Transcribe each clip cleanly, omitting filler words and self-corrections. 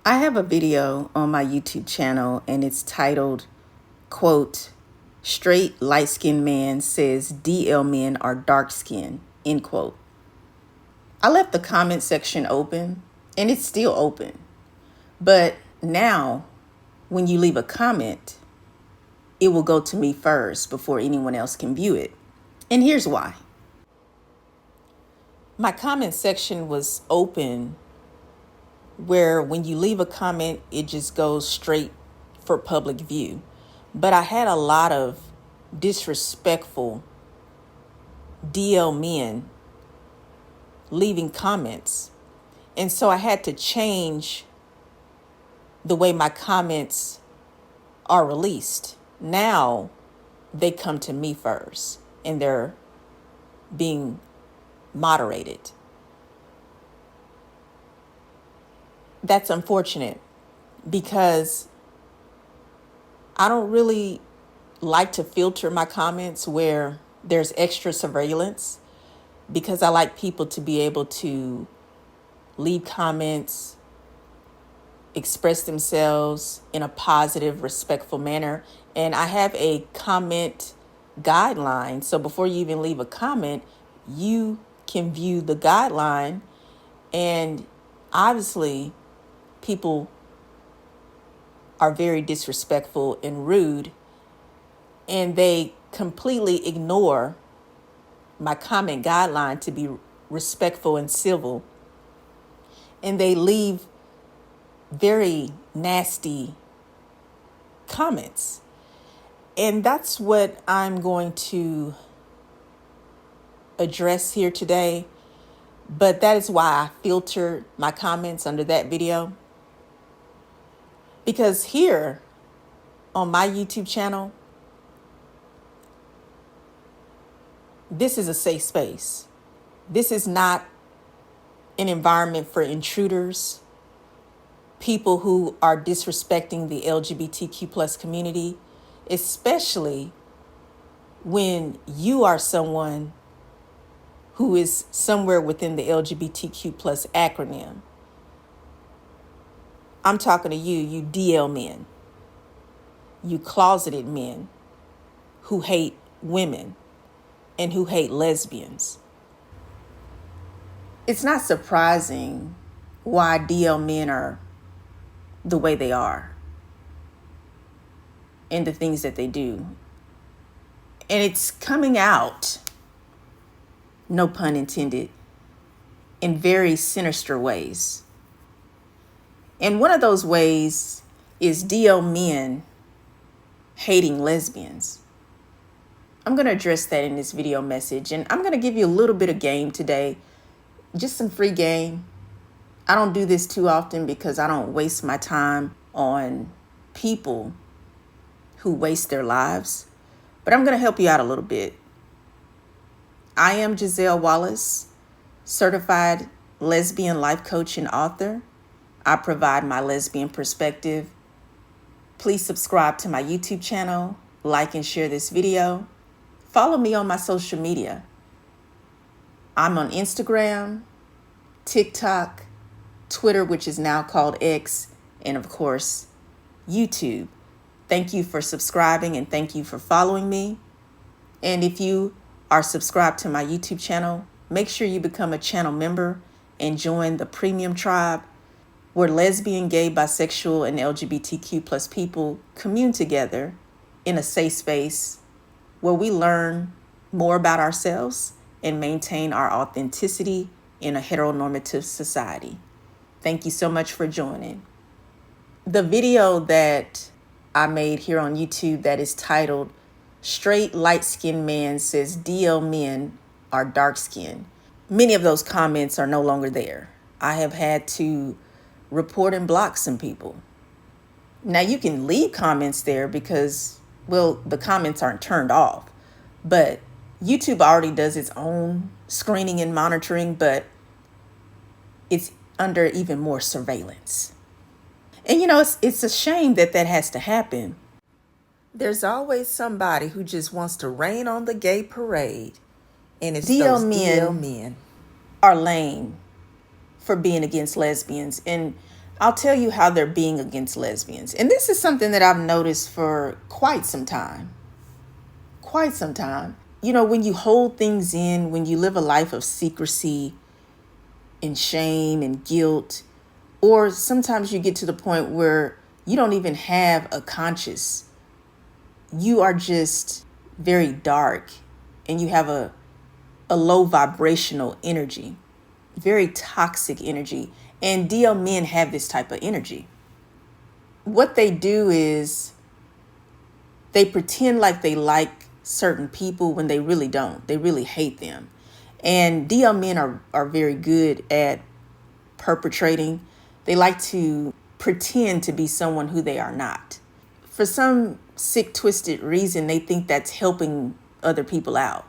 I have a video on my YouTube channel and it's titled, quote, "Straight light-skinned man says DL men are dark-skinned," end quote. I left the comment section open and it's still open. But now when you leave a comment, it will go to me first before anyone else can view it. And here's why. My comment section was open where when you leave a comment, it just goes straight for public view. But I had a lot of disrespectful DL men leaving comments. And so I had to change the way my comments are released. Now they come to me first and they're being moderated. That's unfortunate because I don't really like to filter my comments where there's extra surveillance, because I like people to be able to leave comments, express themselves in a positive, respectful manner. And I have a comment guideline. So before you even leave a comment, you can view the guideline. And obviously, people are very disrespectful and rude, and they completely ignore my comment guideline to be respectful and civil. And they leave very nasty comments. And that's what I'm going to address here today. But that is why I filtered my comments under that video. Because here on my YouTube channel, this is a safe space. This is not an environment for intruders, people who are disrespecting the LGBTQ plus community, especially when you are someone who is somewhere within the LGBTQ plus acronym. I'm talking to you DL men, you closeted men who hate women and who hate lesbians. It's not surprising why DL men are the way they are and the things that they do. And it's coming out, no pun intended, in very sinister ways. And one of those ways is DL men hating lesbians. I'm going to address that in this video message, and I'm going to give you a little bit of game today, just some free game. I don't do this too often because I don't waste my time on people who waste their lives, but I'm going to help you out a little bit. I am Giselle Wallace, certified lesbian life coach and author. I provide my lesbian perspective. Please subscribe to my YouTube channel, like and share this video. Follow me on my social media. I'm on Instagram, TikTok, Twitter, which is now called X, and of course, YouTube. Thank you for subscribing and thank you for following me. And if you are subscribed to my YouTube channel, make sure you become a channel member and join the premium tribe, where lesbian, gay, bisexual, and LGBTQ plus people commune together in a safe space where we learn more about ourselves and maintain our authenticity in a heteronormative society. Thank you so much for joining. The video that I made here on YouTube that is titled, "Straight light-skinned man says DL men are dark-skinned," many of those comments are no longer there. I have had to report and block some people. Now you can leave comments there because, well, the comments aren't turned off, but YouTube already does its own screening and monitoring, but it's under even more surveillance. And it's a shame that has to happen. There's always somebody who just wants to rain on the gay parade, and it's DL men are lame for being against lesbians. And I'll tell you how they're being against lesbians. And this is something that I've noticed for quite some time. Quite some time. You know, when you hold things in, when you live a life of secrecy and shame and guilt, or sometimes you get to the point where you don't even have a conscience. You are just very dark and you have a low vibrational energy, very toxic energy. And DL men have this type of energy. What they do is they pretend like they like certain people when they really don't. They really hate them. And DL men are very good at perpetrating. They like to pretend to be someone who they are not. For some sick, twisted reason, they think that's helping other people out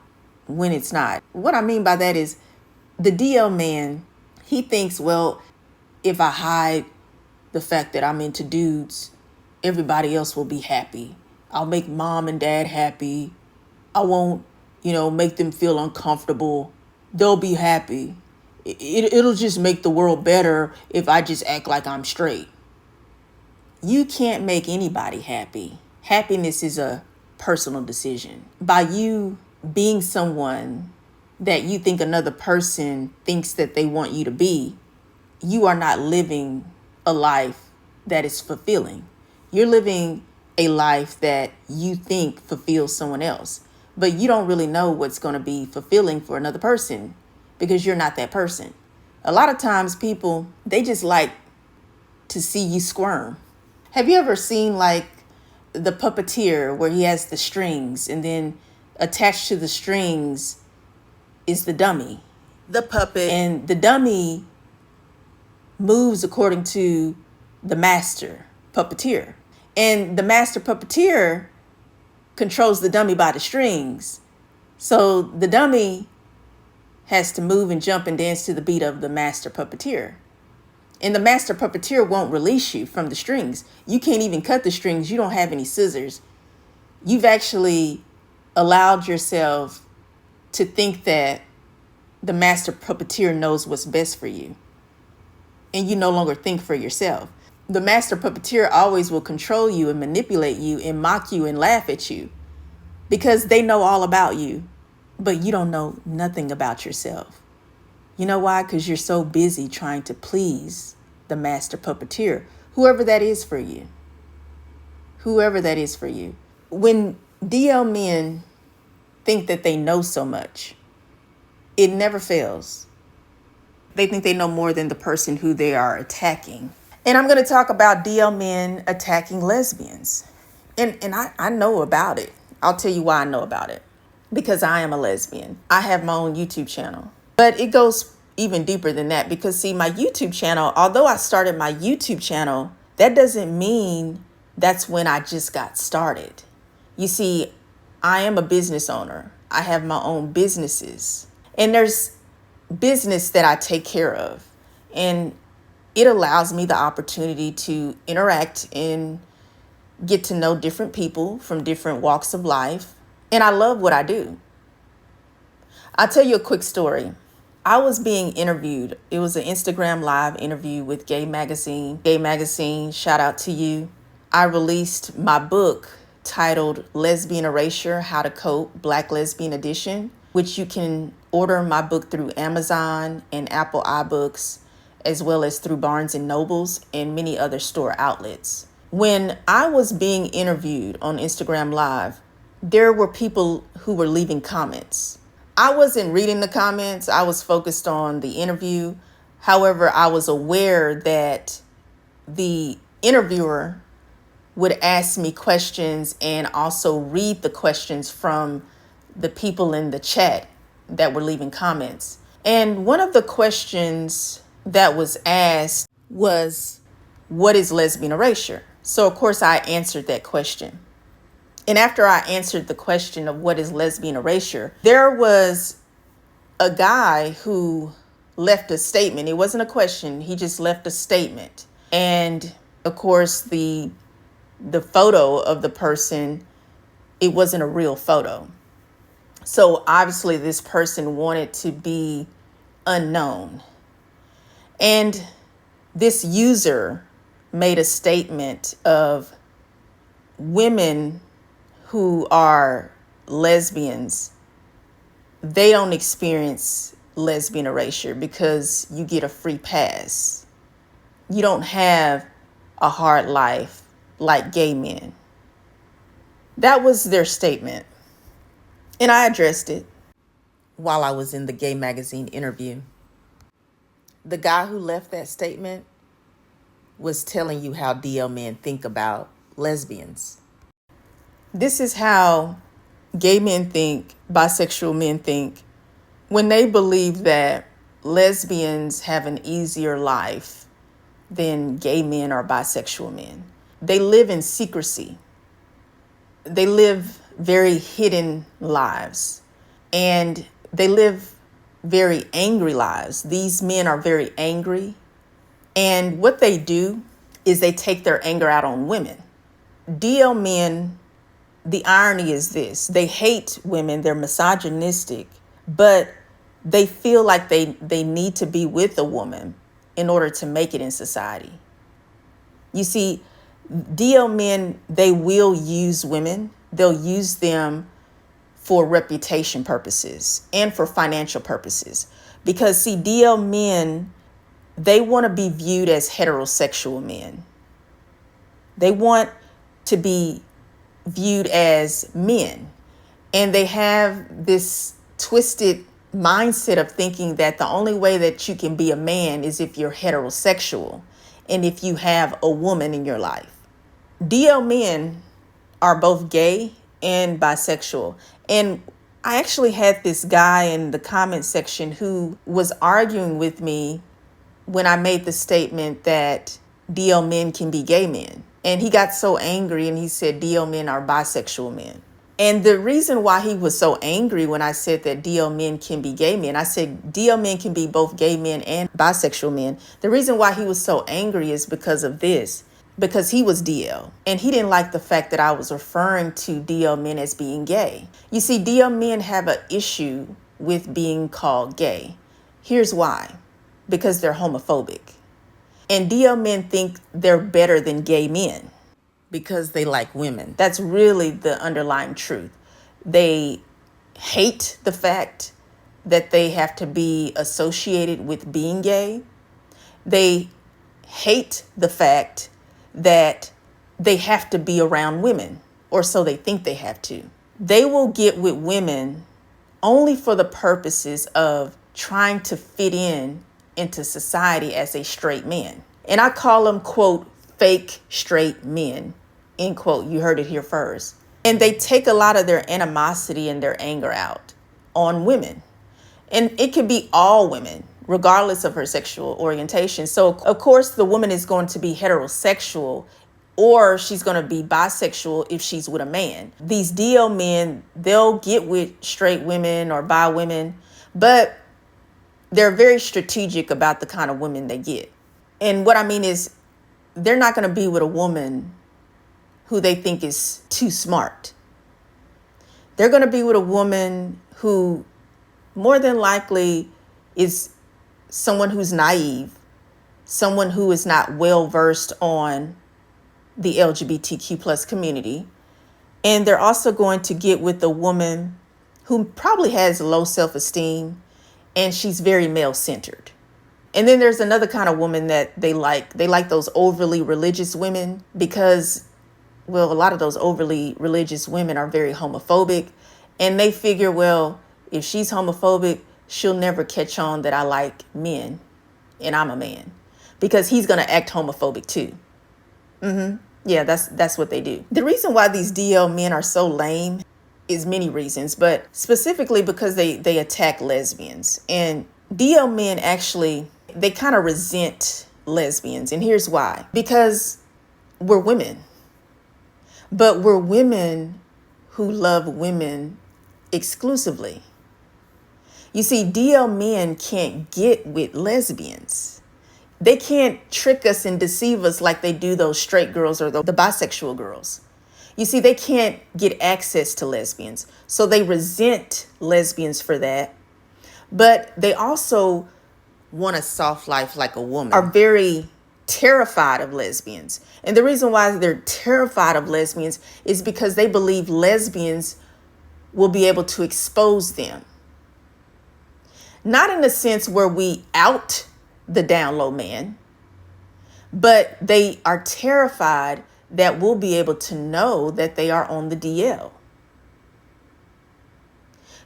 when it's not. What I mean by that is the DL man, he thinks, well, if I hide the fact that I'm into dudes, everybody else will be happy. I'll make mom and dad happy. I won't, make them feel uncomfortable. They'll be happy. It'll just make the world better if I just act like I'm straight. You can't make anybody happy. Happiness is a personal decision. By you being someone that you think another person thinks that they want you to be, you are not living a life that is fulfilling. You're living a life that you think fulfills someone else, but you don't really know what's going to be fulfilling for another person because you're not that person. A lot of times people, they just like to see you squirm. Have you ever seen like the puppeteer where he has the strings and then attached to the strings is the dummy, the puppet, and the dummy moves according to the master puppeteer. And the master puppeteer controls the dummy by the strings. So the dummy has to move and jump and dance to the beat of the master puppeteer. And the master puppeteer won't release you from the strings. You can't even cut the strings. You don't have any scissors. You've actually allowed yourself to think that the master puppeteer knows what's best for you. And you no longer think for yourself. The master puppeteer always will control you and manipulate you and mock you and laugh at you because they know all about you, but you don't know nothing about yourself. You know why? Because you're so busy trying to please the master puppeteer, whoever that is for you. Whoever that is for you. When DL men think that they know so much, it never fails. They think they know more than the person who they are attacking. And I'm going to talk about DL men attacking lesbians. And I know about it. I'll tell you why I know about it. Because I am a lesbian. I have my own YouTube channel. But it goes even deeper than that. Because see, my YouTube channel, although I started my YouTube channel, that doesn't mean that's when I just got started. You see, I am a business owner. I have my own businesses. And there's business that I take care of. And it allows me the opportunity to interact and get to know different people from different walks of life. And I love what I do. I'll tell you a quick story. I was being interviewed. It was an Instagram live interview with Gay Magazine. Gay Magazine, shout out to you. I released my book titled Lesbian Erasure, How to Cope, Black Lesbian Edition, which you can order my book through Amazon and Apple iBooks, as well as through Barnes and Nobles and many other store outlets. When I was being interviewed on Instagram Live, there were people who were leaving comments. I wasn't reading the comments. I was focused on the interview. However, I was aware that the interviewer would ask me questions and also read the questions from the people in the chat that were leaving comments. And one of the questions that was asked was, what is lesbian erasure? So of course I answered that question. And after I answered the question of what is lesbian erasure, there was a guy who left a statement. It wasn't a question. He just left a statement. And of course, the photo of the person, it wasn't a real photo. So obviously this person wanted to be unknown. And this user made a statement of women who are lesbians, they don't experience lesbian erasure because you get a free pass. You don't have a hard life like gay men. That was their statement. And I addressed it while I was in the gay magazine interview. The guy who left that statement was telling you how DL men think about lesbians. This is how gay men think, bisexual men think, when they believe that lesbians have an easier life than gay men or bisexual men. They live in secrecy. They live very hidden lives, and they live very angry lives. These men are very angry, and what they do is they take their anger out on women. DL men, the irony is this: they hate women, they're misogynistic, but they feel like they need to be with a woman in order to make it in society. You see, DL men, they will use women. They'll use them for reputation purposes and for financial purposes. Because see, DL men, they want to be viewed as heterosexual men. They want to be viewed as men. And they have this twisted mindset of thinking that the only way that you can be a man is if you're heterosexual and if you have a woman in your life. DL men are both gay and bisexual. And I actually had this guy in the comment section who was arguing with me when I made the statement that DL men can be gay men. And he got so angry and he said DL men are bisexual men. And the reason why he was so angry when I said that DL men can be gay men, I said DL men can be both gay men and bisexual men. The reason why he was so angry is because of this, because he was DL and he didn't like the fact that I was referring to DL men as being gay. You see, DL men have an issue with being called gay. Here's why: because they're homophobic. And DL men think they're better than gay men because they like women. That's really the underlying truth. They hate the fact that they have to be associated with being gay. They hate the fact that they have to be around women, or so they think they have to. They will get with women only for the purposes of trying to fit in into society as a straight man. And I call them, quote, fake straight men, end quote. You heard it here first. And they take a lot of their animosity and their anger out on women. And it could be all women, regardless of her sexual orientation. So, of course, the woman is going to be heterosexual, or she's going to be bisexual if she's with a man. These DL men, they'll get with straight women or bi women, but they're very strategic about the kind of women they get. And what I mean is, they're not going to be with a woman who they think is too smart. They're going to be with a woman who more than likely is someone who's naive, someone who is not well versed on the LGBTQ plus community. And they're also going to get with a woman who probably has low self-esteem and she's very male-centered. And then there's another kind of woman that they like. They like those overly religious women because, well, a lot of those overly religious women are very homophobic. And they figure, well, if she's homophobic, she'll never catch on that I like men and I'm a man, because he's going to act homophobic too. Yeah, that's what they do. The reason why these DL men are so lame is many reasons, but specifically because they attack lesbians. And DL men actually, they kind of resent lesbians. And here's why: because we're women, but we're women who love women exclusively. You see, DL men can't get with lesbians. They can't trick us and deceive us like they do those straight girls or the bisexual girls. You see, they can't get access to lesbians. So they resent lesbians for that. But they also want a soft life like a woman, are very terrified of lesbians. And the reason why they're terrified of lesbians is because they believe lesbians will be able to expose them. Not in the sense where we out the down low man, but they are terrified that we'll be able to know that they are on the DL.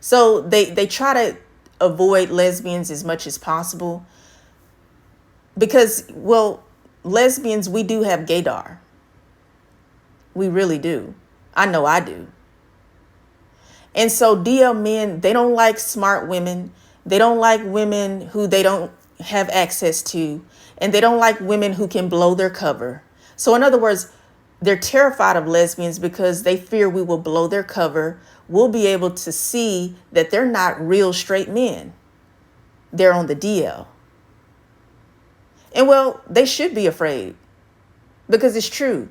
So they try to avoid lesbians as much as possible because, well, lesbians, we do have gaydar. We really do. I know I do. And so DL men, they don't like smart women. They don't like women who they don't have access to. And they don't like women who can blow their cover. So in other words, they're terrified of lesbians because they fear we will blow their cover. We'll be able to see that they're not real straight men. They're on the DL. And well, they should be afraid because it's true.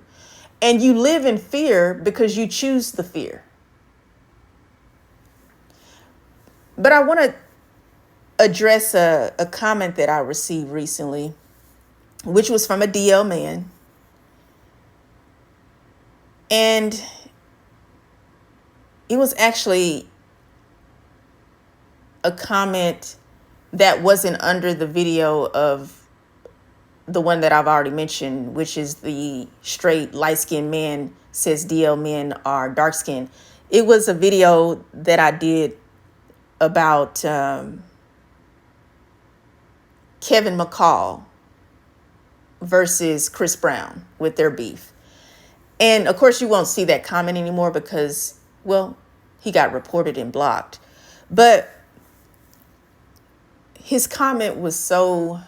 And you live in fear because you choose the fear. But I want to address a comment that I received recently, which was from a DL man. And it was actually a comment that wasn't under the video of the one that I've already mentioned, which is the straight light-skinned man says DL men are dark-skinned. It was a video that I did about Kevin McCall versus Chris Brown with their beef. And of course, you won't see that comment anymore because, well, he got reported and blocked. But his comment was so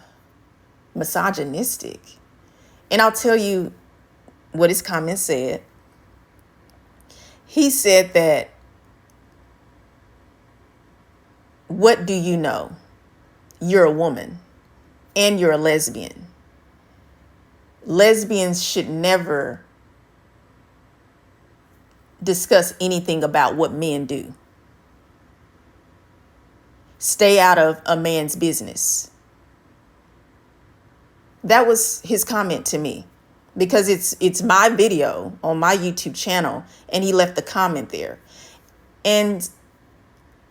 misogynistic. And I'll tell you what his comment said. He said that, what do you know? You're a woman and you're a lesbian. Lesbians should never discuss anything about what men do. Stay out of a man's business. That was his comment to me because it's my video on my YouTube channel and he left the comment there. And,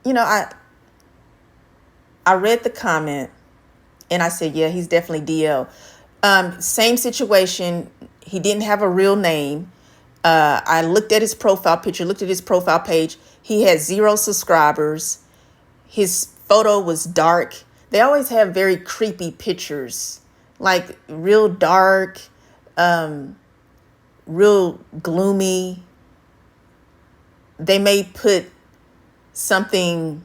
you know, I read the comment and I said, yeah, he's definitely DL. Same situation. He didn't have a real name. I looked at his profile picture, looked at his profile page. He had 0 subscribers. His photo was dark. They always have very creepy pictures, like real dark, real gloomy. They may put something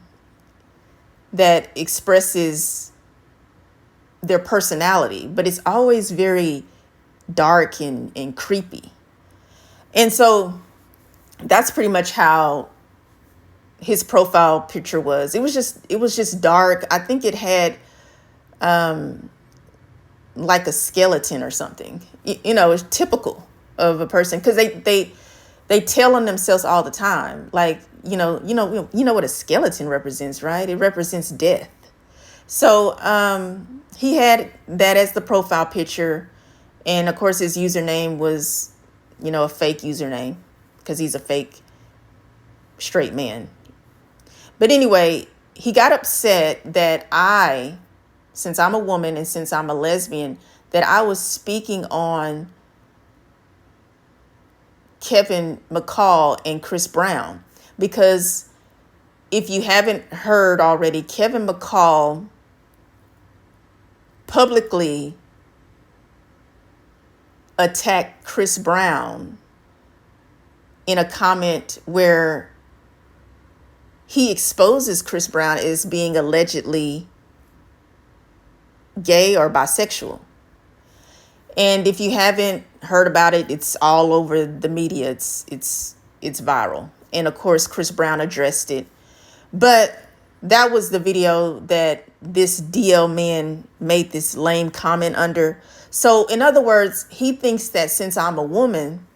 that expresses their personality, but it's always very dark and creepy. And so that's pretty much how his profile picture was. It was just dark. I think it had like a skeleton or something. You know, it's typical of a person because they tell on themselves all the time. Like, you know what a skeleton represents, right? It represents death. So he had that as the profile picture. And of course, his username was, a fake username because he's a fake straight man. But anyway, he got upset that since I'm a woman and since I'm a lesbian, that I was speaking on Kevin McCall and Chris Brown. Because if you haven't heard already, Kevin McCall publicly attacked Chris Brown in a comment where he exposes Chris Brown as being allegedly gay or bisexual. And if you haven't heard about it, it's all over the media. It's viral. And of course, Chris Brown addressed it. But that was the video that this DL man made this lame comment under. So in other words, he thinks that since I'm a woman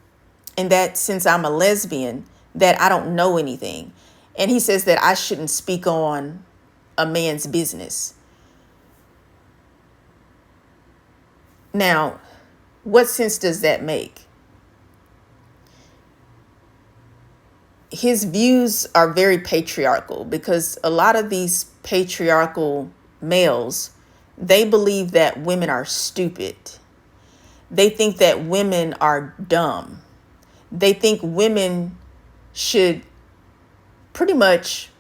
and that since I'm a lesbian, that I don't know anything. And he says that I shouldn't speak on a man's business. Now, what sense does that make? His views are very patriarchal because a lot of these patriarchal males, they believe that women are stupid. They think that women are dumb. They think women should pretty much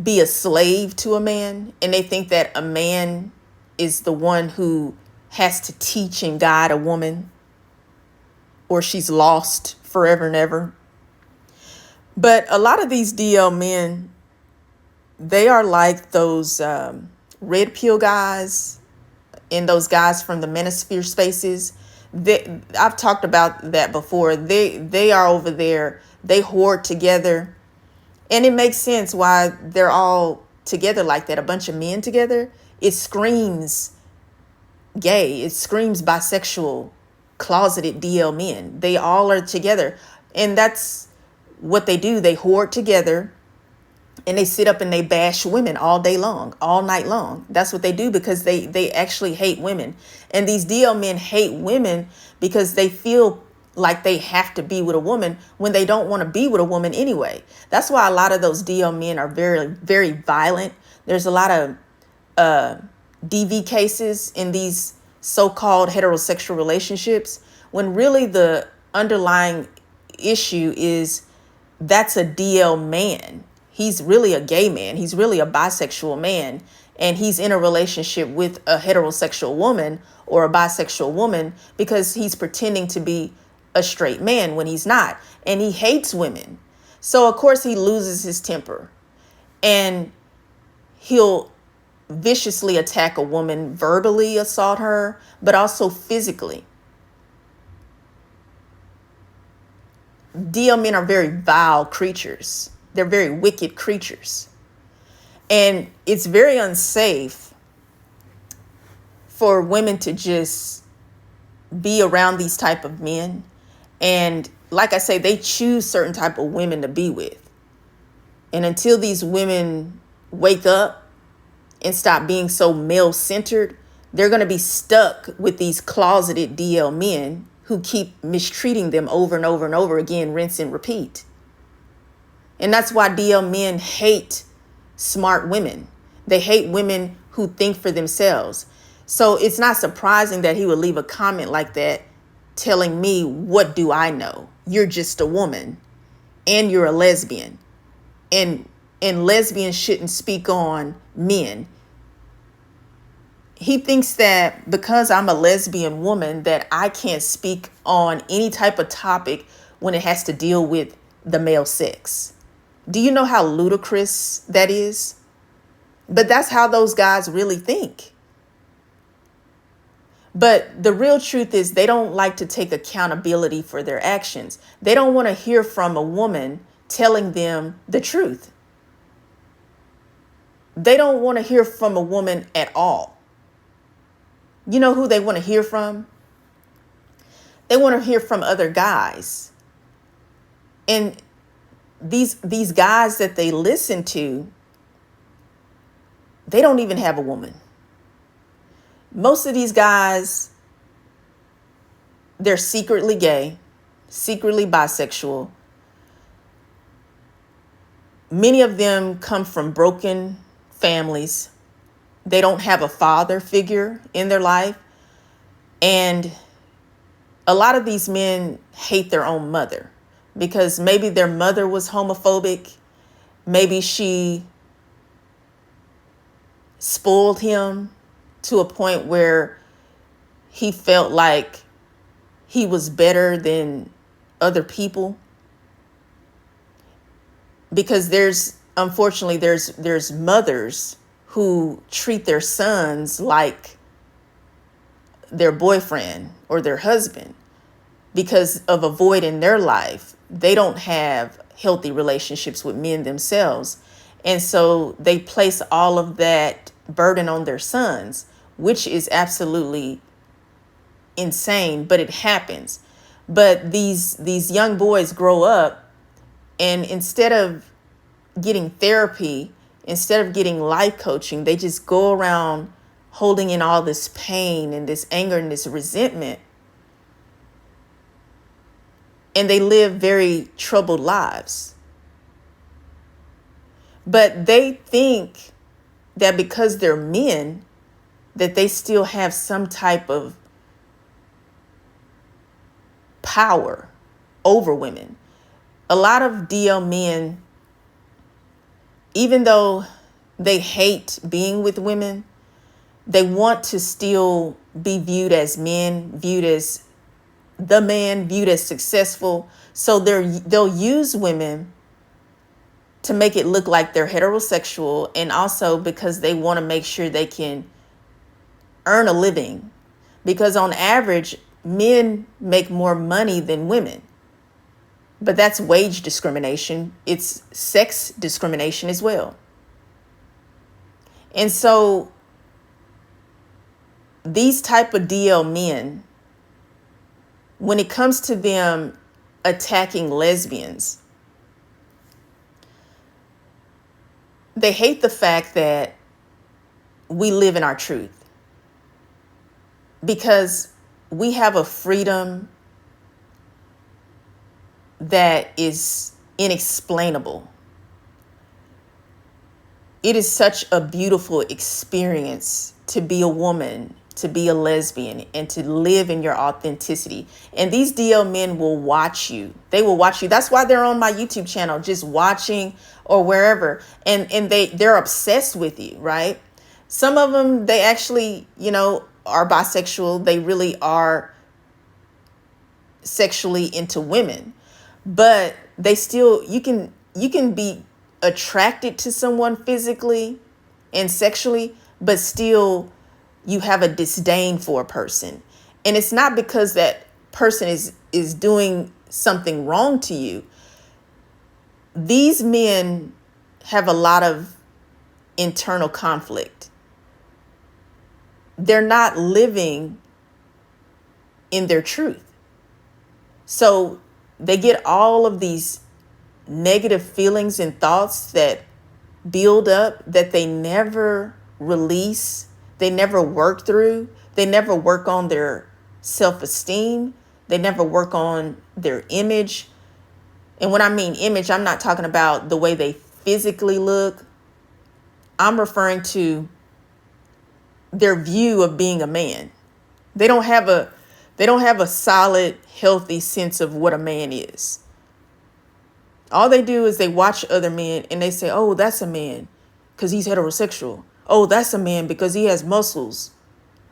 be a slave to a man. And they think that a man is the one who has to teach and guide a woman, or she's lost forever and ever. But a lot of these DL men, they are like those red pill guys and those guys from the manosphere spaces. I've talked about that before. They are over there. They hoard together. And it makes sense why they're all together like that. A bunch of men together. It screams gay. It screams bisexual, closeted DL men. They all are together. And that's what they do. They hoard together and they sit up and they bash women all day long, all night long. That's what they do because they actually hate women. And these DL men hate women because they feel like they have to be with a woman when they don't want to be with a woman anyway. That's why a lot of those DL men are very, very violent. There's a lot of DV cases in these so-called heterosexual relationships when really the underlying issue is that's a DL man. He's really a gay man. He's really a bisexual man. And he's in a relationship with a heterosexual woman or a bisexual woman because he's pretending to be a straight man when he's not. And he hates women. So, of course, he loses his temper. And he'll viciously attack a woman, verbally assault her, but also physically. DL men are very vile creatures. They're very wicked creatures. And it's very unsafe for women to just be around these type of men. And like I say, they choose certain type of women to be with. And until these women wake up and stop being so male-centered, they're going to be stuck with these closeted DL men who keep mistreating them over and over and over again, rinse and repeat. And that's why DL men hate smart women. They hate women who think for themselves. So it's not surprising that he would leave a comment like that telling me, what do I know? You're just a woman and you're a lesbian. And lesbians shouldn't speak on men. He thinks that because I'm a lesbian woman that I can't speak on any type of topic when it has to deal with the male sex. Do you know how ludicrous that is? But that's how those guys really think. But the real truth is they don't like to take accountability for their actions. They don't want to hear from a woman telling them the truth. They don't want to hear from a woman at all. You know who they want to hear from? They want to hear from other guys. And these guys that they listen to, they don't even have a woman. Most of these guys, they're secretly gay, secretly bisexual. Many of them come from broken families. They don't have a father figure in their life. And a lot of these men hate their own mother because maybe their mother was homophobic. Maybe she spoiled him to a point where he felt like he was better than other people. Because unfortunately, there's mothers who treat their sons like their boyfriend or their husband because of a void in their life. They don't have healthy relationships with men themselves. And so they place all of that burden on their sons, which is absolutely insane, but it happens. But these young boys grow up, and instead of getting therapy, instead of getting life coaching, they just go around holding in all this pain and this anger and this resentment. And they live very troubled lives. But they think that because they're men, that they still have some type of power over women. A lot of DL men, even though they hate being with women, they want to still be viewed as men, viewed as the man, viewed as successful. So they'll use women to make it look like they're heterosexual, and also because they want to make sure they can earn a living. Because on average, men make more money than women. But that's wage discrimination. It's sex discrimination as well. And so these type of DL men, when it comes to them attacking lesbians, they hate the fact that we live in our truth, because we have a freedom that is inexplainable. It is such a beautiful experience to be a woman, to be a lesbian, and to live in your authenticity. And these DL men will watch you. They will watch you. That's why they're on my YouTube channel, just watching, or wherever. And they're obsessed with you, right? Some of them, they actually, are bisexual. They really are sexually into women. But they still, you can be attracted to someone physically and sexually, but still you have a disdain for a person. And it's not because that person is doing something wrong to you. These men have a lot of internal conflict. They're not living in their truth. So they get all of these negative feelings and thoughts that build up that they never release. They never work through. They never work on their self-esteem. They never work on their image. And when I mean image, I'm not talking about the way they physically look. I'm referring to their view of being a man. They don't have a solid, healthy sense of what a man is. All they do is they watch other men and they say, oh, that's a man because he's heterosexual. Oh, that's a man because he has muscles.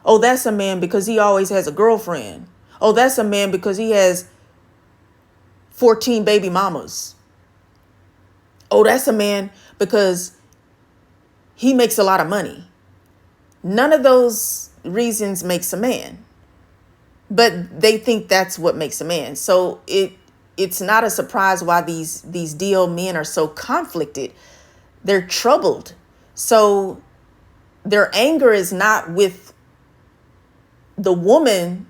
Oh, that's a man because he always has a girlfriend. Oh, that's a man because he has 14 baby mamas. Oh, that's a man because he makes a lot of money. None of those reasons makes a man, but they think that's what makes a man. So it's not a surprise why these DL men are so conflicted. They're troubled. So their anger is not with the woman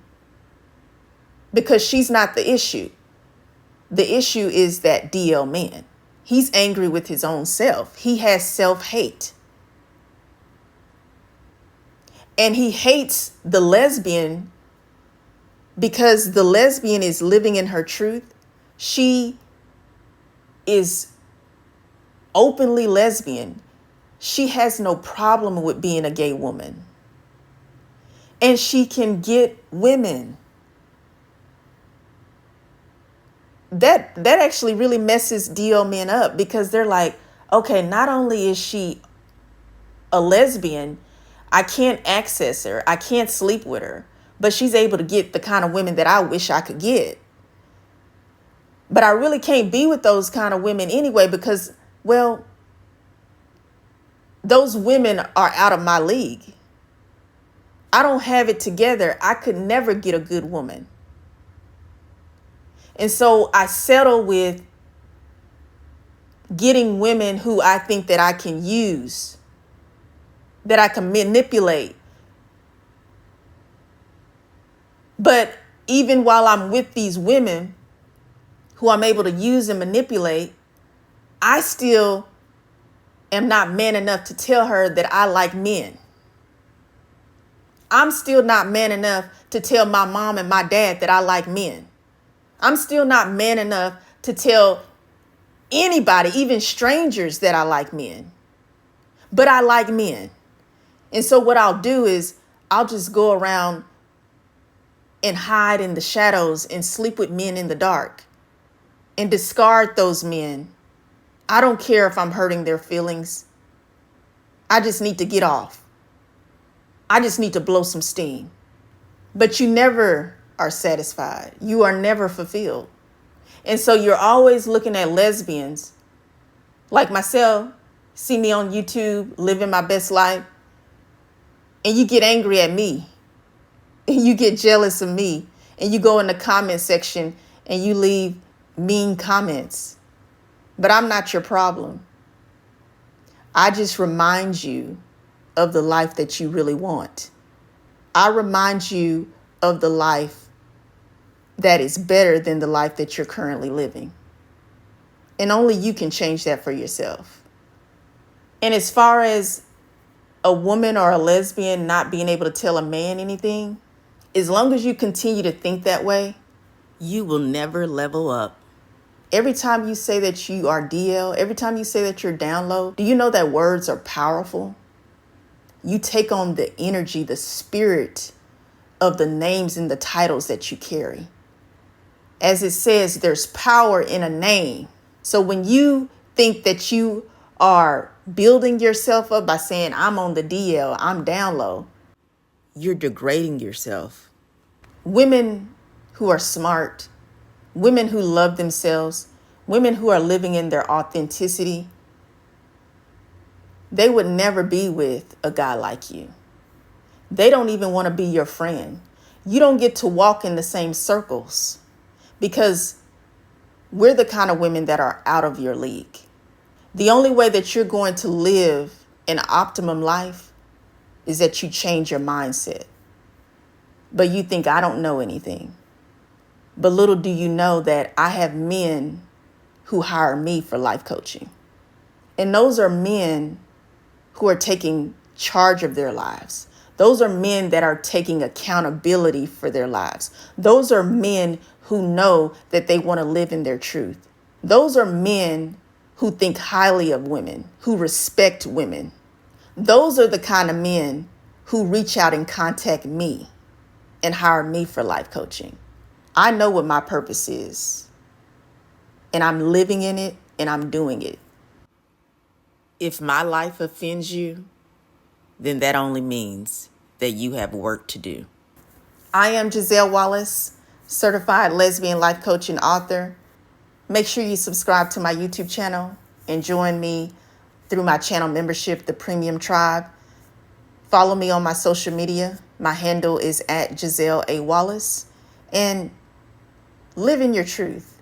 because she's not the issue. The issue is that DL man. He's angry with his own self. He has self-hate. And he hates the lesbian because the lesbian is living in her truth. She is openly lesbian. She has no problem with being a gay woman. And she can get women. That actually really messes DL men up because they're like, okay, not only is she a lesbian, I can't access her, I can't sleep with her, but she's able to get the kind of women that I wish I could get. But I really can't be with those kind of women anyway because, well, those women are out of my league. I don't have it together. I could never get a good woman. And so I settle with getting women who I think that I can use, that I can manipulate. But even while I'm with these women who I'm able to use and manipulate, I still am not man enough to tell her that I like men. I'm still not man enough to tell my mom and my dad that I like men. I'm still not man enough to tell anybody, even strangers, that I like men. But I like men. And so what I'll do is I'll just go around and hide in the shadows and sleep with men in the dark and discard those men. I don't care if I'm hurting their feelings. I just need to get off. I just need to blow some steam. But you never are satisfied. You are never fulfilled. And so you're always looking at lesbians like myself, see me on YouTube, living my best life, and you get angry at me, and you get jealous of me, and you go in the comment section and you leave mean comments. But I'm not your problem. I just remind you of the life that you really want. I remind you of the life that is better than the life that you're currently living. And only you can change that for yourself. And as far as a woman or a lesbian not being able to tell a man anything, as long as you continue to think that way, you will never level up. Every time you say that you are DL, every time you say that you're down low, do you know that words are powerful? You take on the energy, the spirit of the names and the titles that you carry. As it says, there's power in a name. So when you think that you are building yourself up by saying, I'm on the DL, I'm down low, you're degrading yourself. Women who are smart, women who love themselves, women who are living in their authenticity, they would never be with a guy like you. They don't even want to be your friend. You don't get to walk in the same circles because we're the kind of women that are out of your league. The only way that you're going to live an optimum life is that you change your mindset. But you think I don't know anything. But little do you know that I have men who hire me for life coaching. And those are men who are taking charge of their lives. Those are men that are taking accountability for their lives. Those are men who know that they want to live in their truth. Those are men who think highly of women, who respect women. Those are the kind of men who reach out and contact me and hire me for life coaching. I know what my purpose is, and I'm living in it, and I'm doing it. If my life offends you, then that only means that you have work to do. I am Giselle Wallace, certified lesbian life coach and author. Make sure you subscribe to my YouTube channel and join me through my channel membership, the Premium Tribe. Follow me on my social media. My handle is @Giselle A. Wallace. And live in your truth.